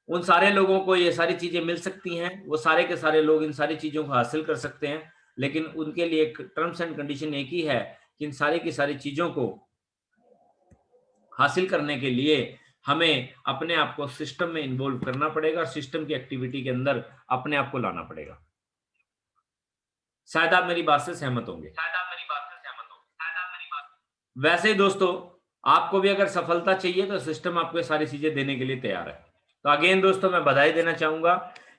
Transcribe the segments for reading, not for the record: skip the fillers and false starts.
उन सारे लोगों को ये सारी चीजें मिल सकती हैं, वो सारे के सारे लोग इन सारी चीजों को हासिल कर सकते हैं, लेकिन उनके लिए एक टर्म्स एंड कंडीशन एक ही है कि इन सारी की सारी चीजों को हासिल करने के लिए हमें अपने आप को सिस्टम में इन्वॉल्व करना पड़ेगा और सिस्टम की एक्टिविटी के अंदर अपने आप को लाना पड़ेगा। शायद आप मेरी बात से सहमत होंगे। वैसे ही दोस्तों, आपको भी अगर सफलता चाहिए तो सिस्टम आपको ये सारी चीजें देने के लिए तैयार है। तो अगेन दोस्तों, मैं बधाई देना चाहूंगा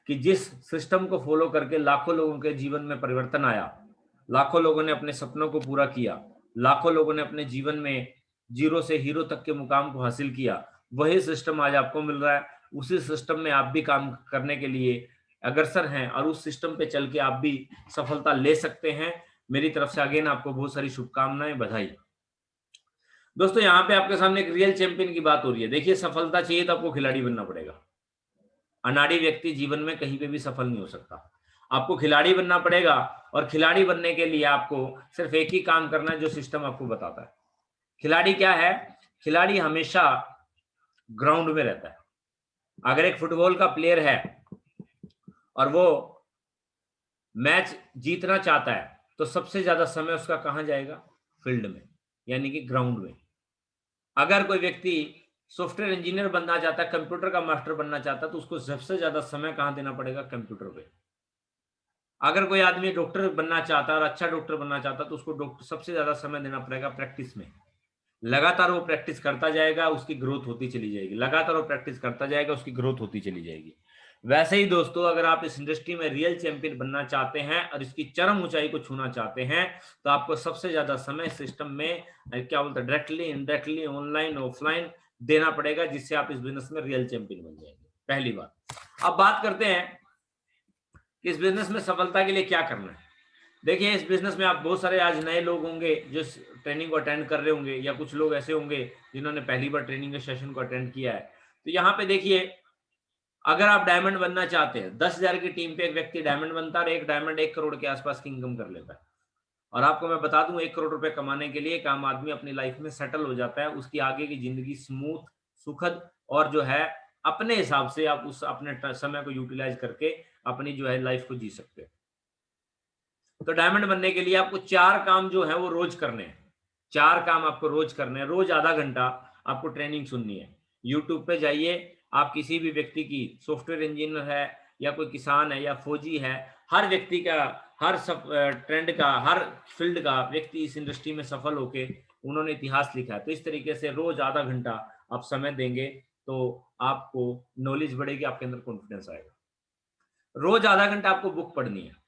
कि जिस सिस्टम को फॉलो करके लाखों लोगों के जीवन में परिवर्तन आया, लाखों लोगों ने अपने सपनों को पूरा किया, लाखों लोगों ने अपने जीवन में जीरो से हीरो तक के मुकाम को हासिल किया, वही सिस्टम आज आपको मिल रहा है। उसी सिस्टम में आप भी काम करने के लिए अग्रसर हैं और उस सिस्टम पे चल के आप भी सफलता ले सकते हैं। मेरी तरफ से अगेन आपको बहुत सारी शुभकामनाएं, बधाई। दोस्तों, यहाँ पे आपके सामने एक रियल चैंपियन की बात हो रही है। देखिए, सफलता चाहिए तो आपको खिलाड़ी बनना पड़ेगा। अनाड़ी व्यक्ति जीवन में कहीं पे भी सफल नहीं हो सकता। आपको खिलाड़ी बनना पड़ेगा और खिलाड़ी बनने के लिए आपको सिर्फ एक ही काम करना है जो सिस्टम आपको बताता है। खिलाड़ी क्या है? खिलाड़ी हमेशा ग्राउंड में रहता है। अगर एक फुटबॉल का प्लेयर है और वो मैच जीतना चाहता है तो सबसे ज्यादा समय उसका कहां जाएगा? फील्ड में, यानी कि ग्राउंड में। अगर कोई व्यक्ति सॉफ्टवेयर इंजीनियर बनना चाहता है, कंप्यूटर का मास्टर बनना चाहता है, तो उसको सबसे ज्यादा समय कहां देना पड़ेगा? कंप्यूटर पे। अगर कोई आदमी डॉक्टर बनना चाहता है और अच्छा डॉक्टर बनना चाहता है, तो उसको डॉक्टर सबसे ज्यादा समय देना पड़ेगा प्रैक्टिस में। लगातार वो प्रैक्टिस करता जाएगा, उसकी ग्रोथ होती चली जाएगी। लगातार वो प्रैक्टिस करता जाएगा, उसकी ग्रोथ होती चली जाएगी। वैसे ही दोस्तों, अगर आप इस इंडस्ट्री में रियल चैंपियन बनना चाहते हैं और इसकी चरम ऊंचाई को छूना चाहते हैं, तो आपको सबसे ज्यादा समय सिस्टम में क्या बोलते हैं, डायरेक्टली, इनडायरेक्टली, ऑनलाइन, ऑफलाइन देना पड़ेगा, जिससे आप इस बिजनेस में रियल चैंपियन बन जाएंगे। पहली बात। अब बात करते हैं कि इस बिजनेस में सफलता के लिए क्या करना है। देखिए, इस बिजनेस में आप बहुत सारे आज नए लोग होंगे जो ट्रेनिंग को अटेंड कर रहे होंगे, या कुछ लोग ऐसे होंगे जिन्होंने पहली बार ट्रेनिंग के सेशन को अटेंड किया है। तो यहाँ पे देखिए, अगर आप डायमंड बनना चाहते हैं, 10,000 की टीम पे एक व्यक्ति डायमंड बनता है और एक डायमंड 1 करोड़ के आसपास की इनकम कर लेता है। और आपको मैं बता दूं, 1 करोड़ रुपए कमाने के लिए एक आम आदमी अपनी लाइफ में सेटल हो जाता है। उसकी आगे की जिंदगी स्मूथ, सुखद और जो है अपने हिसाब से आप उस अपने समय को यूटिलाइज करके अपनी जो है लाइफ को जी सकते हैं। तो डायमंड बनने के लिए आपको 4 काम जो है वो रोज करने हैं। 4 काम आपको रोज करने हैं। रोज आधा घंटा आपको ट्रेनिंग सुननी है। यूट्यूब पे जाइए, आप किसी भी व्यक्ति की, सॉफ्टवेयर इंजीनियर है या कोई किसान है या फौजी है, हर व्यक्ति का, हर सब ट्रेंड का, हर फील्ड का व्यक्ति इस इंडस्ट्री में सफल होके उन्होंने इतिहास लिखा है। तो इस तरीके से रोज आधा घंटा आप समय देंगे तो आपको नॉलेज बढ़ेगी, आपके अंदर कॉन्फिडेंस आएगा। रोज आधा घंटा आपको बुक पढ़नी है।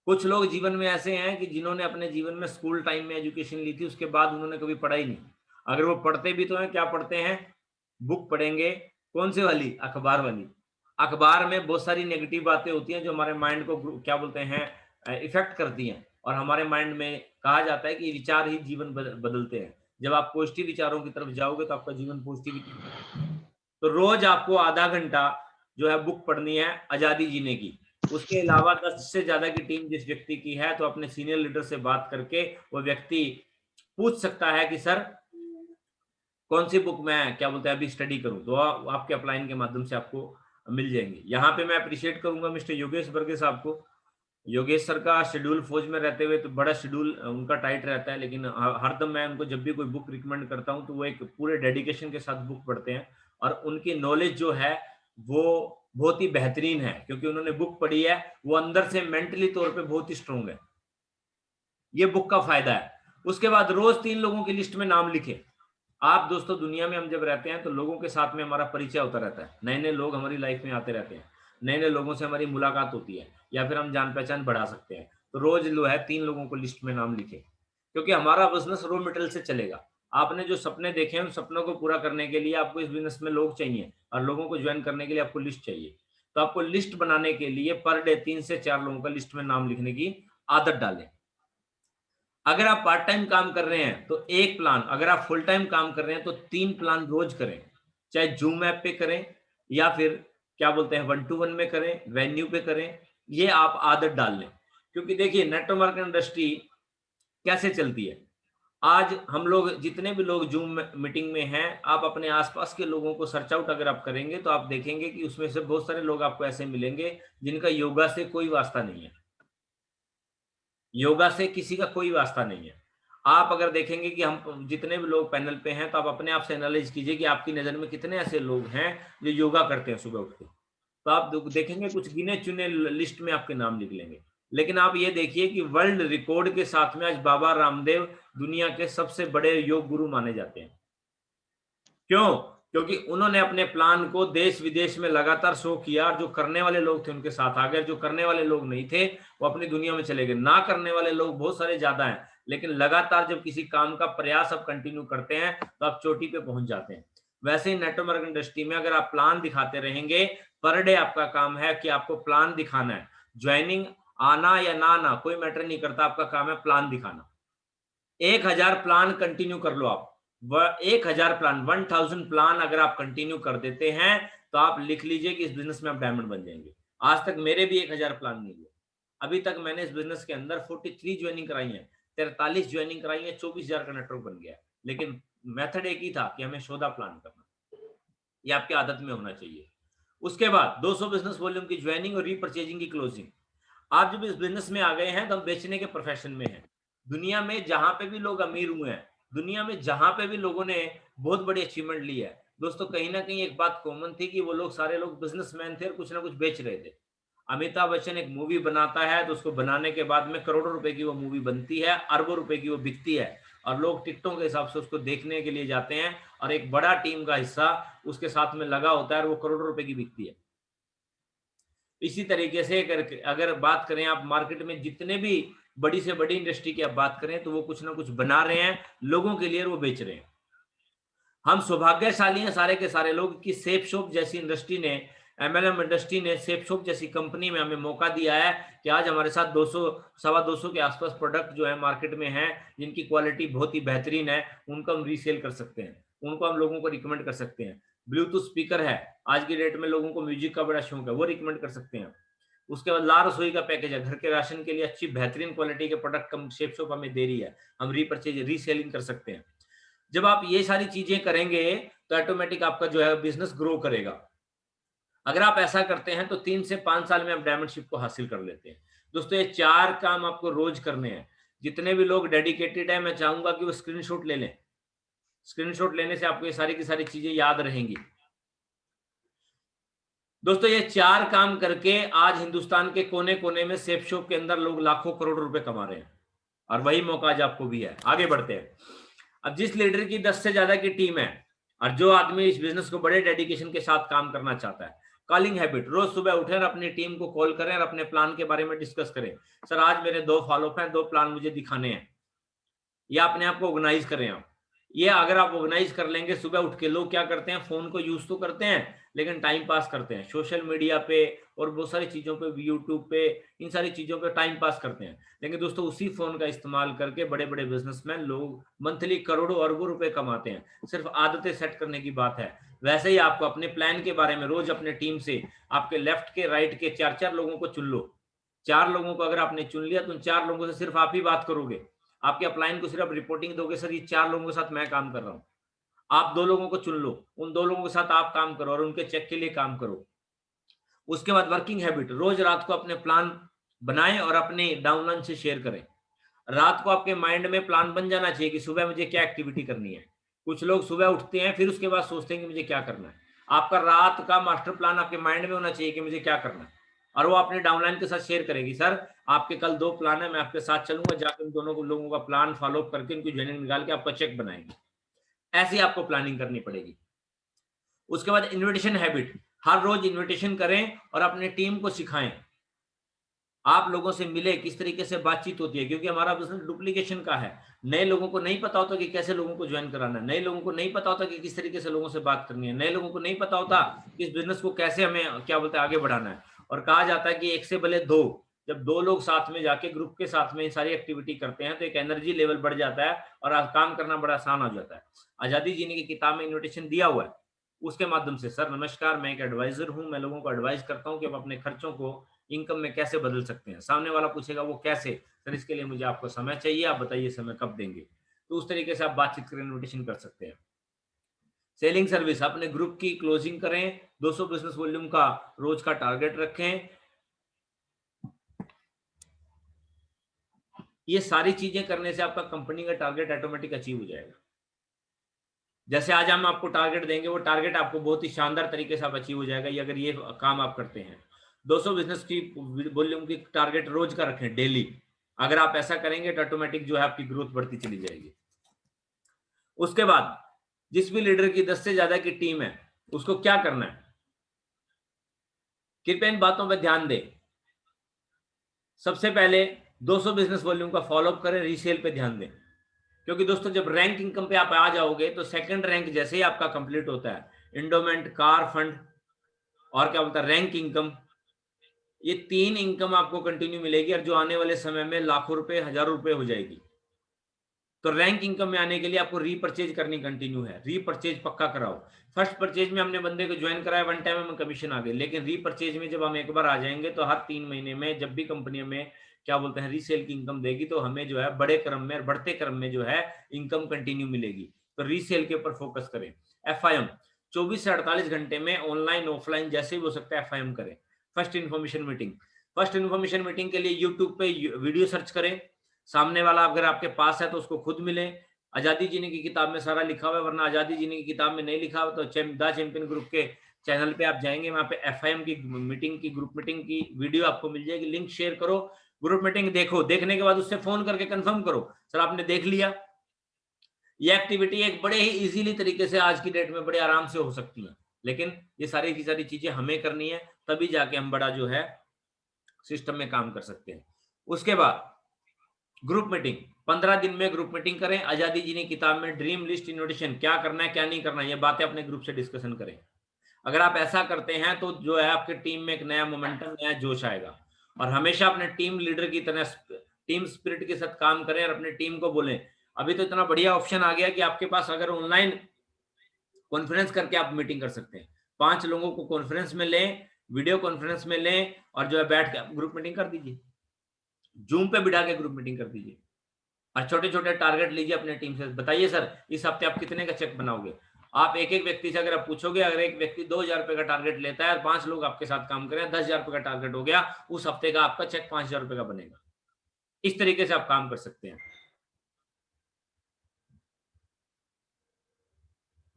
कुछ लोग जीवन में ऐसे हैं कि जिन्होंने अपने जीवन में स्कूल टाइम में एजुकेशन ली थी, उसके बाद उन्होंने कभी पढ़ा ही नहीं। अगर वो पढ़ते भी तो हैं, क्या पढ़ते हैं? बुक पढ़ेंगे। कौन सी वाली? अखबार वाली। अखबार में बहुत सारी नेगेटिव बातें होती हैं जो हमारे माइंड को क्या बोलते हैं, इफेक्ट करती हैं। और हमारे माइंड में कहा जाता है कि विचार ही जीवन बदलते हैं। जब आप पॉजिटिव विचारों की तरफ जाओगे तो आपका जीवन पॉजिटिविटी। तो रोज आपको आधा घंटा जो है बुक पढ़नी है आजादी जीने की। उसके अलावा 10 से ज्यादा की टीम जिस व्यक्ति की है, तो अपने सीनियर लीडर से बात करके वो व्यक्ति पूछ सकता है कि सर, कौन सी बुक मैं क्या बोलते हैं अभी स्टडी करूं, तो आपके अपलाइन के माध्यम से आपको मिल जाएंगी। यहाँ पे मैं अप्रिशिएट करूंगा मिस्टर योगेश बर्गे साहब को। योगेश सर का शेड्यूल फौज में रहते हुए तो बड़ा शेड्यूल उनका टाइट रहता है, लेकिन हरदम मैं उनको जब भी कोई बुक रिकमेंड करता हूं तो वो एक पूरे डेडिकेशन के साथ बुक पढ़ते हैं। और उनकी नॉलेज जो है वो बहुत ही बेहतरीन है, क्योंकि उन्होंने बुक पढ़ी है। वो अंदर से मेंटली तौर पे बहुत ही स्ट्रोंग है। ये बुक का फायदा है। उसके बाद रोज 3 लोगों की लिस्ट में नाम लिखे। आप दोस्तों, दुनिया में हम जब रहते हैं तो लोगों के साथ में हमारा परिचय होता रहता है। नए नए लोग हमारी लाइफ में आते रहते हैं, नए नए लोगों से हमारी मुलाकात होती है, या फिर हम जान पहचान बढ़ा सकते हैं। तो रोज जो है 3 लोगों को लिस्ट में नाम लिखे, क्योंकि हमारा बिजनेस रॉ मटेरियल से चलेगा। आपने जो सपने देखे हैं, उन सपनों को पूरा करने के लिए आपको इस बिजनेस में लोग चाहिए, और लोगों को ज्वाइन करने के लिए आपको लिस्ट चाहिए। तो आपको लिस्ट बनाने के लिए पर डे 3 से 4 लोगों का लिस्ट में नाम लिखने की आदत डालें। अगर आप पार्ट टाइम काम कर रहे हैं तो एक प्लान, अगर आप फुल टाइम काम कर रहे हैं तो 3 प्लान रोज करें। चाहे जूम ऐप पे करें या फिर क्या बोलते हैं 1-to-1 में करें, वेन्यू पे करें। ये आप आदत डाल लें, क्योंकि देखिए नेटवर्क मार्केटिंग इंडस्ट्री कैसे चलती है। आज हम लोग जितने भी लोग जूम मीटिंग में हैं, आप अपने आसपास के लोगों को सर्च आउट अगर आप करेंगे तो आप देखेंगे कि उसमें से बहुत सारे लोग आपको ऐसे मिलेंगे जिनका योगा से कोई वास्ता नहीं है। योगा से किसी का कोई वास्ता नहीं है। आप अगर देखेंगे कि हम जितने भी लोग पैनल पे हैं, तो आप अपने आप से एनालाइज़ कीजिए कि आपकी नज़र में कितने ऐसे लोग हैं जो योगा करते हैं सुबह उठ के। तो आप देखेंगे कुछ गिने-चुने लिस्ट में आपके नाम निकलेंगे। लेकिन आप ये देखिए कि वर्ल्ड रिकॉर्ड के साथ में आज बाबा रामदेव दुनिया के सबसे बड़े योग गुरु माने जाते हैं। क्यों? क्योंकि उन्होंने अपने प्लान को देश-विदेश में लगातार शो किया और जो करने वाले लोग थे उनके साथ आ गए, जो करने वाले लोग नहीं थे, वो अपनी दुनिया में चले गए। ना करने वाले लोग बहुत सारे ज़्यादा हैं, लेकिन लगातार जब किसी काम का प्रयास आप कंटिन्यू करते हैं, तो आप चोटी पे पहुँच जाते हैं। वैसे ही नेटवर्क इंडस्ट्री में अगर आप प्लान दिखाते रहेंगे, पर डे आपका काम है कि आपको प्लान दिखाना है। जॉइनिंग आना या ना आना, कोई मैटर नहीं करता, आपका काम है प्लान दिखाना। 1000 प्लान कंटिन्यू कर लो आप। 1000 प्लान 1000 प्लान अगर आप कंटिन्यू कर देते हैं, तो आप लिख लीजिए कि इस बिज़नेस में आप डायमंड बन जाएँगे। आज तक मेरे भी 1000 प्लान नहीं हुए। अभी तक मैंने इस बिज़नेस के अंदर 43 जॉइनिंग कराई है, 43 जॉइनिंग कराई है, 24,000 का नेटवर्क बन गया है। लेकिन मेथड एक ही था कि हमें 14 प्लान करना। ये आपकी आदत में होना चाहिए। उसके बाद 200 बिज़नेस वॉल्यूम की जॉइनिंग और रीपरचेजिंग की क्लोजिंग। आप जब इस बिज़नेस में आ गए हैं, तो हम बेचने के प्रोफ़ेशन में हैं। दुनिया में जहाँ पे भी लोग अमीर हुए हैं, दुनिया में जहाँ पे भी लोगों ने बहुत बड़ी अचीवमेंट ली है, दोस्तों कहीं न कहीं एक बात कॉमन थी कि वो लोग सारे लोग बिज़नेसमैन थे और कुछ ना कुछ बेच रहे थे। अमिताभ बच्चन एक मूवी बनाता है, तो उसको बनाने के बाद में करोड़ों रुपए की वो मूवी बनती है, अरबों रुपए की वो बिकती है और लोग टिकटों के हिसाब से उसको देखने के लिए जाते हैं और एक बड़ा टीम का हिस्सा उसके साथ में लगा होता है और वो करोड़ों रुपए की बिकती है। इसी तरीके से करके अगर बात करें आप मार्केट में जितने भी बड़ी से बड़ी इंडस्ट्री की आप बात करें तो वो कुछ ना कुछ बना रहे हैं, लोगों के लिए और वो बेच रहे हैं। हम सौभाग्यशाली हैं सारे के सारे लोग कि सेफ शॉप जैसी इंडस्ट्री ने एमएलएम इंडस्ट्री ने सेफ शॉप जैसी कंपनी में हमें मौका दिया है कि आज हमारे साथ 200 सवा 200 के आसपास प्रोडक्ट जो है मार्केट में हैं, जिनकी क्वालिटी बहुत ही बेहतरीन है, उनको हम रीसेल कर सकते हैं। उनको हम लोगों को रिकमेंड कर सकते हैं। ब्लूटूथ स्पीकर है, आज की डेट में लोगों को म्यूजिक का बड़ा शौक है, वो रिकमेंड कर सकते हैं। उसके बाद ला रसोई का पैकेज है, घर के राशन के लिए अच्छी बेहतरीन क्वालिटी के प्रोडक्ट कम शेप शॉप हमें दे रही है, हम रीपरचेज रीसेलिंग कर सकते हैं। जब आप ये सारी चीजें करेंगे तो ऑटोमेटिक आपका जो है बिजनेस ग्रो करेगा। अगर आप ऐसा करते हैं तो 3 से 5 साल में आप डायमंडशिप को हासिल कर लेते हैं। दोस्तों ये 4 काम आपको रोज करने हैं। जितने भी लोग डेडिकेटेड हैं मैं चाहूंगा कि वो स्क्रीनशॉट ले लें। स्क्रीनशॉट लेने से आपको ये सारी की सारी चीजें याद रहेंगी। दोस्तों ये 4 काम करके आज हिंदुस्तान के कोने-कोने में सेफ शॉप के अंदर लोग लाखों करोड़ रुपए कमा रहे हैं और वही मौका आज आपको भी है। आगे बढ़ते हैं। अब जिस लीडर की 10 से ज्यादा की टीम है और जो आदमी इस बिजनेस को बड़े डेडिकेशन के साथ काम करना चाहता है, कॉलिंग हैबिट रोज सुबह उठें और अपनी टीम को कॉल करें और अपने प्लान के बारे में डिस्कस करें। सर आज मेरे 2 फॉलोअप हैं, 2 प्लान मुझे दिखाने हैं। या अपने आप को ऑर्गेनाइज करें आप। ये अगर आप ऑर्गेनाइज कर लेंगे सुबह उठ के लोग क्या करते हैं फ़ोन को यूज़ तो करते हैं, लेकिन टाइम पास करते हैं। सोशल मीडिया पे और बहुत सारी चीज़ों पे यूट्यूब पे इन सारी चीज़ों पे टाइम पास करते हैं। लेकिन दोस्तों उसी फ़ोन का इस्तेमाल करके बड़े-बड़े बिज़नेसमैन लोग मंथली करोड़ों अरबों रुपए कमाते हैं। सिर्फ़ आदतें सेट करने की बात है। वैसे ही आपको अपने प्लान के बारे में रोज़ अपने टीम से आपके लेफ्ट के राइट के 4-4 लोगों को चुन लो। 4 लोगों को अगर आपने चुन लिया तो उन 4 लोगों से सिर्फ़ आप ही बात करोगे। आपके अपलाइन को सिर्फ रिपोर्टिंग दोगे, सर ये 4 लोगों के साथ मैं काम कर रहा हूँ। आप 2 लोगों को चुन लो, उन 2 लोगों के साथ आप काम करो और उनके चेक के लिए काम करो। उसके बाद वर्किंग हैबिट, रोज़ रात को अपने प्लान बनाएँ और अपने डाउनलाइन से शेयर करें। रात को आपके माइंड में प्लान बन जाना चाहिए कि सुबह मुझे क्या एक्टिविटी करनी है। कुछ लोग सुबह उठते हैं, फिर उसके बाद सोचते हैं कि मुझे क्या करना है। आपका रात का मास्टर प्लान आपके माइंड में होना चाहिए कि मुझे क्या करना है और वो अपने डाउनलाइन के साथ शेयर करेगी, सर आपके कल 2 प्लान है, मैं आपके साथ चलूँगा, जाके उन दोनों को लोगों का प्लान फॉलो अप करके उनकी जॉइनिंग निकाल के आपका चेक बनाएँगे। ऐसे ही आपको प्लानिंग करनी पड़ेगी। उसके बाद इन्विटेशन हैबिट, हर रोज़ इन्विटेशन करें और अपनी टीम को सिखाएँ। आप लोगों से मिले, किस तरीके से बातचीत होती है क्योंकि हमारा बिज़नेस डुप्लीकेशन का है। नए लोगों को नहीं पता होता कि कैसे लोगों को जॉइन कराना है। नए लोगों को नहीं पता होता कि किस तरीके से लोगों से बात करनी है। नए लोगों को नहीं पता होता कि इस बिज़नेस को कैसे हमें क्या बोलते हैं आगे बढ़ाना है। और कहा जाता है कि 1 से भले 2, जब 2 लोग साथ में जाके ग्रुप के साथ में ये सारी एक्टिविटी करते हैं तो एक एनर्जी लेवल बढ़ जाता है और काम करना बड़ा आसान हो जाता है। आज़ादी जीने की किताब में इन्विटेशन दिया हुआ है। उसके माध्यम से सर नमस्कार, मैं एक एडवाइज़र हूँ, मैं लोगों को एडवाइस करता हूँ कि आप अपने खर्चों को इनकम में कैसे बदल सकते हैं। सामने वाला पूछेगा वो कैसे? सर इसके लिए मुझे आपको समय चाहिए, आप बताइए समय कब देंगे? तो उस तरीके से आप बातचीत कर इन्विटेशन कर सकते हैं। सेलिंग सर्विस, अपने ग्रुप की क्लोजिंग करें, 200 बिजनेस वॉल्यूम का रोज का टारगेट रखें। ये सारी चीजें करने से आपका कंपनी का टारगेट ऑटोमेटिक अचीव हो जाएगा। जैसे आज हम आपको टारगेट देंगे, वो टारगेट आपको बहुत ही शानदार तरीके से आप अचीव हो जाएगा, ये अगर ये काम आप करते हैं। 200 बिजनेस की वॉल्यूम की टारगेट रोज का रखें, डेली। अगर आप ऐसा करेंगे तो ऑटोमेटिक जो है आपकी ग्रोथ बढ़ती चली जाएगी। उसके बाद जिस भी लीडर की 10 से ज्यादा की टीम है, उसको क्या करना है, कृपया इन बातों पर ध्यान दें। सबसे पहले 200 बिजनेस वॉल्यूम का फॉलोअप करें, रीसेल पे ध्यान दें। क्योंकि दोस्तों जब रैंक इनकम पे आप आ जाओगे तो सेकंड रैंक जैसे ही आपका कंप्लीट होता है, इंडोमेंट, कार फंड और क्या बोलता है रैंक इनकम, ये 3 इनकम आपको कंटिन्यू मिलेगी और जो आने वाले समय में लाखों रुपए, हजारों रुपए हो जाएगी। तो रैंक इनकम में आने के लिए आपको रीपर्चेज करनी कंटिन्यू है। रीपर्चेज पक्का कराओ। फर्स्ट परचेज में हमने बंदे को ज्वाइन कराया, वन टाइम में कमीशन आ गई, लेकिन रीपर्चेज में जब हम एक बार आ जाएंगे तो हर 3 महीने में जब भी कंपनी में क्या बोलते हैं रीसेल की इनकम देगी तो हमें जो है बड़े क्रम में, बढ़ते क्रम में जो है इनकम कंटिन्यू मिलेगी। तो रीसेल के ऊपर फोकस करें। एफआईएम 24 से 48 घंटे में ऑनलाइन ऑफलाइन जैसे भी हो सकता है एफआईएम करें। First information meeting, first information meeting के लिए यूट्यूब पे वीडियो सर्च करें। सामने वाला अगर आपके पास है तो उसको खुद मिले। आजादी जीने की किताब में सारा लिखा हुआ है, वरना आजादी जीने की किताब में नहीं लिखा हुआ तो द चैंपियन ग्रुप के चैनल पे आप जाएंगे, वहां पे एफआईएम की मीटिंग की, ग्रुप मीटिंग की वीडियो आपको मिल जाएगी। लिंक शेयर करो, ग्रुप मीटिंग देखो, देखने के बाद उससे फोन करके कंफर्म करो, सर आपने देख लिया। ये एक्टिविटी एक बड़े ही इजीली तरीके से आज की डेट में बड़े आराम से हो सकती है, लेकिन ये सारी की सारी चीजें हमें करनी है, तभी जाके हम बड़ा जो है सिस्टम में काम कर सकते हैं। उसके बाद ग्रुप मीटिंग, 15 दिन में ग्रुप मीटिंग करें। आजादी जी ने किताब में ड्रीम लिस्ट इन्विटेशन, क्या करना है क्या नहीं करना है, ये बातें अपने ग्रुप से डिस्कशन करें। अगर आप ऐसा करते हैं तो जो है आपके टीम में एक नया मोमेंटम, नया जोश आएगा। और हमेशा अपने टीम लीडर की तरह टीम स्पिरिट के साथ काम करें और अपने टीम को बोलें। अभी तो इतना बढ़िया ऑप्शन आ गया कि आपके पास अगर ऑनलाइन कॉन्फ्रेंस करके आप मीटिंग कर सकते हैं। 5 लोगों को कॉन्फ्रेंस में लें, वीडियो कॉन्फ्रेंस में लें और जो है बैठ के आप ग्रुप मीटिंग कर दीजिए। जूम पे बिठा के ग्रुप मीटिंग कर दीजिए और छोटे-छोटे टारगेट लीजिए अपने टीम से। बताइए सर इस हफ्ते आप कितने का चेक बनाओगे? आप एक-एक व्यक्ति से अगर आप पूछोगे, अगर एक व्यक्ति 2000 रुपए का टारगेट लेता है और 5 लोग आपके साथ काम कर रहे हैं, 10,000 रुपए का टारगेट हो गया, उस हफ्ते का आपका चेक 5,000 रुपए का बनेगा। इस तरीके से आप काम कर सकते हैं।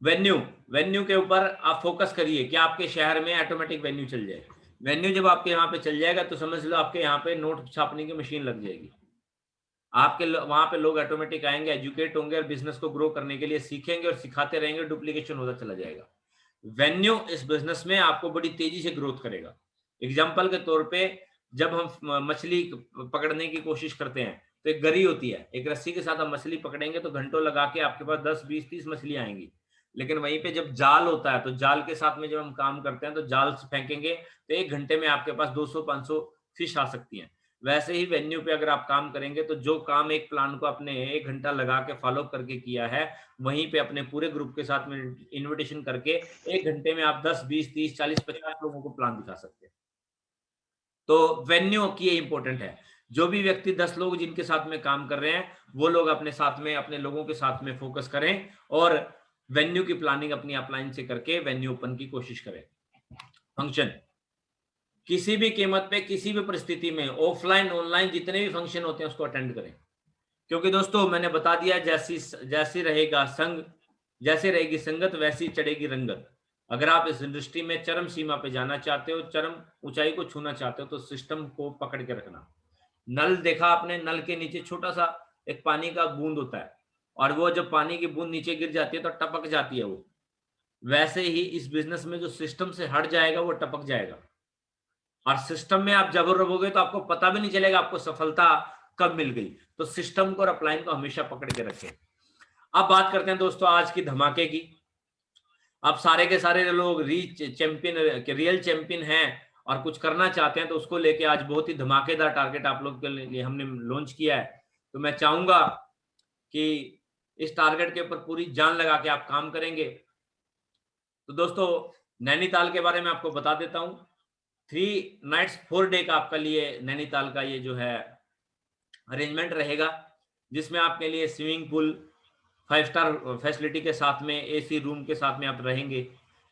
वेन्यू, वेन्यू के ऊपर आप फोकस करिए कि आपके शहर में ऑटोमेटिक वेन्यू चल जाए। वेन्यू जब आपके यहाँ पे चल जाएगा तो समझ लो आपके यहाँ पे नोट छापने की मशीन लग जाएगी। आपके वहां पे लोग ऑटोमेटिक आएंगे, एजुकेट होंगे और बिजनेस को ग्रो करने के लिए सीखेंगे और सिखाते रहेंगे, डुप्लीकेशन होता चला जाएगा। वेन्यू इस बिजनेस में आपको बड़ी तेजी से ग्रोथ करेगा। एग्जाम्पल के तौर पे जब हम मछली पकड़ने की कोशिश करते हैं तो एक गरी होती है, एक रस्सी के साथ आप मछली पकड़ेंगे तो घंटों लगा के आपके पास 10, 20, 30 मछलियां आएंगी। लेकिन वहीं पे जब जाल होता है तो जाल के साथ में जब हम काम करते हैं तो जाल से फेंकेंगे तो 1 घंटे में आपके पास 200, 500 फिश आ सकती हैं। वैसे ही वेन्यू पे अगर आप काम करेंगे तो जो काम एक प्लान को अपने 1 घंटा लगा के फॉलो करके किया है, वहीं पे अपने पूरे ग्रुप के साथ में इन्विटेशन करके 1 घंटे में आप 10, 20, 30, 40, 50 लोगों को प्लान दिखा सकते हैं। तो वेन्यू की ये इंपॉर्टेंट है। जो भी व्यक्ति 10 लोग जिनके साथ में काम कर रहे हैं, वो लोग अपने साथ में, अपने लोगों के साथ में फोकस करें और वेन्यू की प्लानिंग अपनी अपलाइन से करके वेन्यू ओपन की कोशिश करें। फंक्शन, किसी भी कीमत पे, किसी भी परिस्थिति में ऑफलाइन, ऑनलाइन जितने भी फंक्शन होते हैं उसको अटेंड करें। क्योंकि दोस्तों मैंने बता दिया, जैसी रहेगा संग, जैसे रहेगी संगत वैसी चढ़ेगी रंगत। अगर आप इस इंडस्ट्री में चरम सीमा पे जाना चाहते हो, चरम ऊंचाई को छूना चाहते हो, तो सिस्टम को पकड़ के रखना। नल देखा आपने, नल के नीचे छोटा सा एक पानी का बूंद होता है और वो जब पानी की बूंद नीचे गिर जाती है तो टपक जाती है वो। वैसे ही इस बिजनेस में जो सिस्टम से हट जाएगा वो टपक जाएगा और सिस्टम में आप जब रहोगे तो आपको पता भी नहीं चलेगा आपको सफलता कब मिल गई। तो सिस्टम को और अपलाइन को हमेशा पकड़ के रखें। अब बात करते हैं दोस्तों आज की धमाके की। अब सारे के सारे लोग रीच चैंपियन, रियल चैंपियन हैं और कुछ करना चाहते हैं, तो उसको लेके आज बहुत ही धमाकेदार टारगेट आप लोग के लिए हमने लॉन्च किया है। तो मैं चाहूंगा कि इस टारगेट के ऊपर पूरी जान लगा के आप काम करेंगे। तो दोस्तों नैनीताल के बारे में आपको बता देता हूं। 3 नाइट्स 4 डे का आपका लिए नैनीताल का ये जो है अरेंजमेंट रहेगा, जिसमें आपके लिए स्विमिंग पूल, 5 स्टार फैसिलिटी के साथ में, एसी रूम के साथ में आप रहेंगे।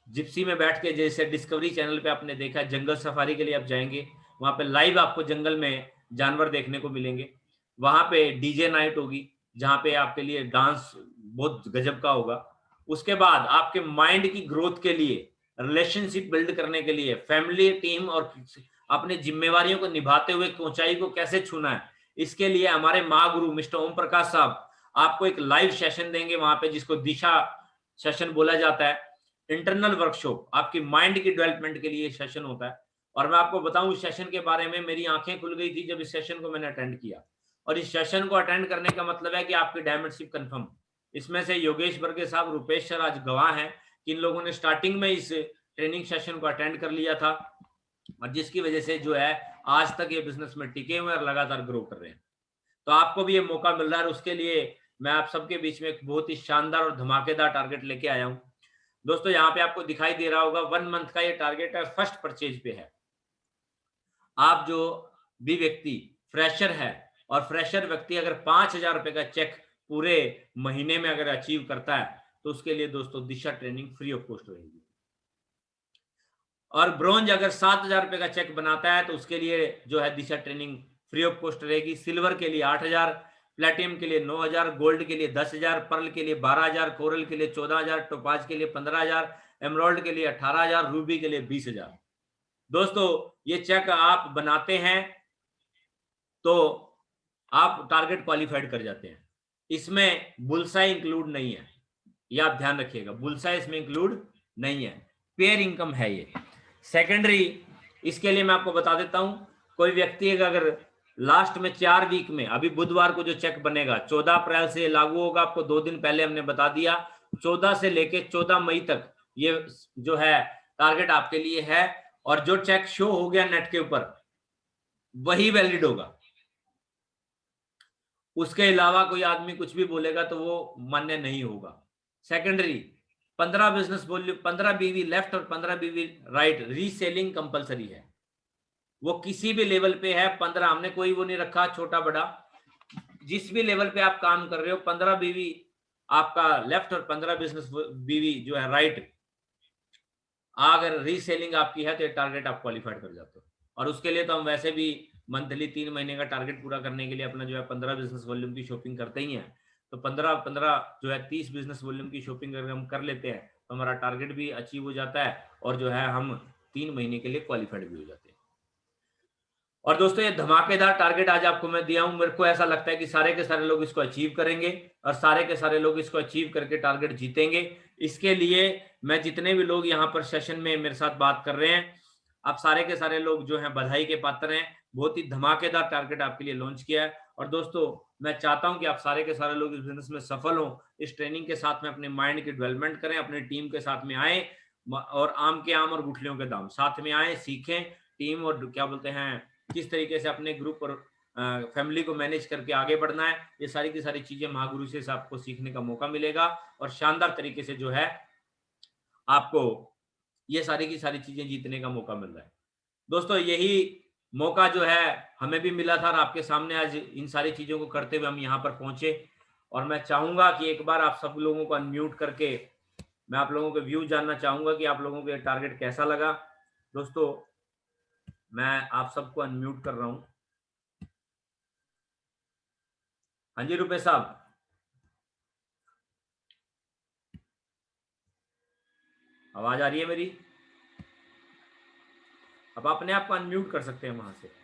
जिप्सी में बैठ के, जैसे डिस्कवरी चैनल पे आपने देखा, जंगल सफारी के लिए आप जाएंगे, वहां पे लाइव आपको जंगल में जानवर देखने को मिलेंगे। वहां पे डीजे नाइट होगी, जहां पे आपके लिए डांस बहुत गजब का होगा। उसके बाद आपके माइंड की ग्रोथ के लिए, रिलेशनशिप बिल्ड करने के लिए, फैमिली, टीम और अपनी जिम्मेवारियों को निभाते हुए ऊंचाई को कैसे छूना है, इसके लिए हमारे महागुरु मिस्टर ओम प्रकाश साहब आपको एक लाइव सेशन देंगे वहां पे, जिसको दिशा सेशन बोला जाता है। इंटरनल वर्कशॉप, आपकी माइंड की डेवलपमेंट के लिए सेशन होता है। और मैं आपको बताऊं, इस सेशन के बारे में मेरी आंखें खुल गई थी जब इस सेशन को मैंने अटेंड किया। और इस सेशन को अटेंड करने का मतलब है कि आपकी डायमेंडशिप कंफर्म। इसमें से योगेश बर्गे साहब, रुपेश सर आज गवाह हैं कि इन लोगों ने स्टार्टिंग में इस ट्रेनिंग सेशन को अटेंड कर लिया था, और जिसकी वजह से जो है आज तक ये बिजनेस में टिके हुए और लगातार ग्रो कर रहे हैं। तो आपको भी ये मौका मिल रहा है, उसके लिए मैं आप सबके बीच में एक बहुत ही शानदार और धमाकेदार टारगेट लेके आया हूं। दोस्तों, यहाँ पे आपको दिखाई दे रहा होगा 1 मंथ का ये टारगेट है, फर्स्ट परचेज पे है। आप जो भी व्यक्ति फ्रेशर है, और फ्रेशर व्यक्ति अगर 5,000 रुपए का चेक पूरे महीने में अगर अचीव करता है, तो उसके लिए दोस्तों दिशा ट्रेनिंग फ्री ऑफ कॉस्ट रहेगी। और ब्रॉन्ज अगर 7,000 रुपए का चेक बनाता है, तो उसके लिए जो है दिशा ट्रेनिंग फ्री ऑफ कॉस्ट रहेगी। सिल्वर के लिए 8,000, प्लेटिनम के लिए 9,000, गोल्ड के लिए 10,000, पर्ल के लिए 12,000, कोरल के लिए 14,000, टोपाज के लिए 15,000, एमराल्ड के लिए 18,000, रूबी के लिए 20,000। दोस्तों, ये चेक आप बनाते हैं तो आप टारगेट क्वालिफाइड कर जाते हैं। इसमें बुलसाई इंक्लूड नहीं है, ये आप ध्यान रखिएगा, बुलसाई इसमें इंक्लूड नहीं है, पेयर इनकम है ये। सेकेंडरी, इसके लिए मैं आपको बता देता हूं, कोई व्यक्ति अगर लास्ट में 4 वीक में, अभी बुधवार को जो चेक बनेगा 14 अप्रैल से लागू होगा, आपको 2 दिन पहले हमने बता दिया, 14 से लेके 14 मई तक ये जो है टारगेट आपके लिए है। और जो चेक शो हो गया नेट के ऊपर वही वैलिड होगा, उसके अलावा कोई आदमी कुछ भी बोलेगा तो वो मान्य नहीं होगा। सेकेंडरी, 15 बिजनेस वॉल्यूम, 15 बीवी लेफ्ट और 15 बीवी राइट रीसेलिंग कंपलसरी है। वो किसी भी लेवल पे है, 15, हमने कोई वो नहीं रखा छोटा बड़ा, जिस भी लेवल पे आप काम कर रहे हो, 15 बीवी आपका लेफ्ट और 15 बिजनेस बीवी जो है राइट, अगर रीसेलिंग आपकी है तो ये टारगेट आप क्वालिफाइड कर जाते हो। और उसके लिए तो हम वैसे भी मंथली 3 महीने का टारगेट पूरा करने के लिए अपना जो है 15 बिजनेस वॉल्यूम की शॉपिंग करते ही हैं। तो 15 जो है 30 बिजनेस वॉल्यूम की शॉपिंग अगर हम कर लेते हैं तो हमारा टारगेट भी अचीव हो जाता है, और जो है हम 3 महीने के लिए क्वालिफाइड भी हो जाते हैं। और दोस्तों, ये धमाकेदार टारगेट आज आपको मैं दिया हूं, मेरे को ऐसा लगता है कि सारे के सारे लोग इसको अचीव करेंगे, और सारे के सारे लोग इसको अचीव करके टारगेट जीतेंगे। इसके लिए मैं जितने भी लोग यहाँ पर सेशन में मेरे साथ बात कर रहे हैं, आप सारे के सारे लोग जो हैं बधाई के पात्र हैं। बहुत ही धमाकेदार टारगेट आपके लिए लॉन्च किया है। और दोस्तों, मैं चाहता हूं कि आप सारे के सारे लोग इस बिजनेस में सफल हों, इस ट्रेनिंग के साथ में अपने माइंड की डेवलपमेंट करें, अपने टीम के साथ में आए, और आम के आम और गुठलियों के दाम साथ में आए, सीखें टीम और क्या बोलते हैं किस तरीके से अपने ग्रुप और फैमिली को मैनेज करके आगे बढ़ना है। ये सारी की सारी चीजें महागुरु से आपको सीखने का मौका मिलेगा, और शानदार तरीके से जो है आपको ये सारी की सारी चीजें जीतने का मौका मिल रहा है। दोस्तों, यही मौका जो है हमें भी मिला था, और आपके सामने आज इन सारी चीजों को करते हुए हम यहाँ पर पहुंचे। और मैं चाहूंगा कि एक बार आप सब लोगों को अनम्यूट करके मैं आप लोगों के व्यू जानना चाहूंगा कि आप लोगों को ये टारगेट कैसा लगा। दोस्तों, मैं आप सबको अनम्यूट कर रहा हूं। हाँ जी रुपेश साहब, आवाज आ रही है मेरी? अब अपने आप को अनम्यूट कर सकते हैं वहां से।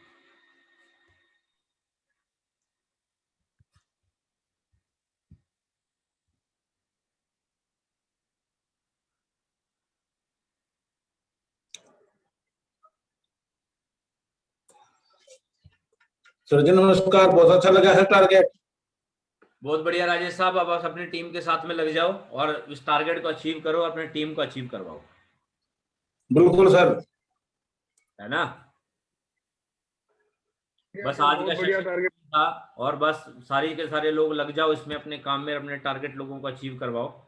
सर जी नमस्कार, बहुत अच्छा लगा है टारगेट। बहुत बढ़िया राजेश साहब, अब आप अपनी टीम के साथ में लग जाओ और इस टारगेट को अचीव करो, अपनी टीम को अचीव करवाओ, बिल्कुल सर, है ना? बस आज का सेशन था, और बस सारी के सारे लोग लग जाओ इसमें, अपने काम में अपने टारगेट लोगों को अचीव करवाओ।